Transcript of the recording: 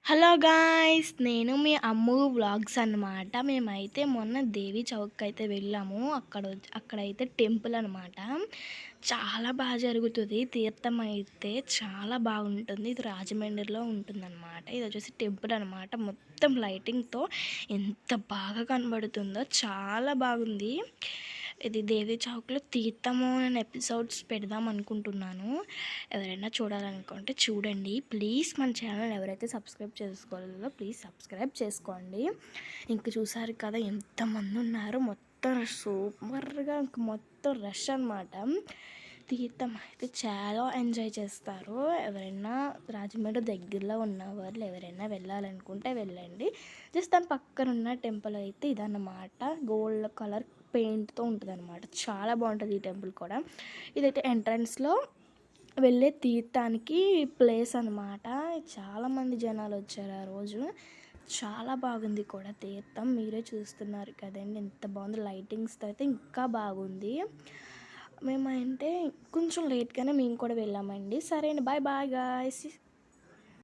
Hello guys! నేను మీ అమ్ము vlogs అనమాట. మేమైతే మొన్న దేవి చౌక్‌కి అయితే వెళ్ళాము. అక్కడైతే టెంపుల్ అనమాట. చాలా జరుగుతది. తీర్థం అయితే చాలా బాగుంటుంది. ఇది రాజమండ్రిలో ఉంటుందన్నమాట. ఇదొచ్చేసి టెంపుల్ అనమాట. మొత్తం లైటింగ్‌తో ఎంత బాగా కనబడుతుందో చాలా బాగుంది. ఇది దేవి చౌక్‌లో తీర్థము అనే ఎపిసోడ్స్ పెడదాం అనుకుంటున్నాను. ఎవరైనా చూడాలనుకుంటే చూడండి. ప్లీజ్ మన ఛానల్ ఎవరైతే సబ్స్క్రైబ్ చేసుకోలేదో ప్లీజ్ సబ్స్క్రైబ్ చేసుకోండి. ఇంక చూసారు కదా ఎంతమంది ఉన్నారో, మొత్తం సూపర్గా ఇంక మొత్తం రష్ అనమాట. తీర్థం అయితే చాలా ఎంజాయ్ చేస్తారు. ఎవరైనా రాజమండ్రి దగ్గరలో ఉన్న వాళ్ళు ఎవరైనా వెళ్ళాలనుకుంటే వెళ్ళండి. జస్ట్ దాని పక్కన ఉన్న టెంపుల్ అయితే ఇదన్నమాట. గోల్డ్ కలర్ పెయింట్తో ఉంటుంది అనమాట. చాలా బాగుంటుంది ఈ టెంపుల్ కూడా. ఇదైతే ఎంట్రన్స్లో వెళ్ళే తీర్థానికి ప్లేస్ అనమాట. చాలామంది జనాలు వచ్చారు ఆ రోజు. చాలా బాగుంది కూడా తీర్థం. మీరే చూస్తున్నారు కదండి ఎంత బాగుంది. లైటింగ్స్తో అయితే ఇంకా బాగుంది. మేమైతే కొంచెం లేట్గానే మేము కూడా వెళ్ళామండి. సరే అండి, బాయ్ బాయ్ గాయ్స్.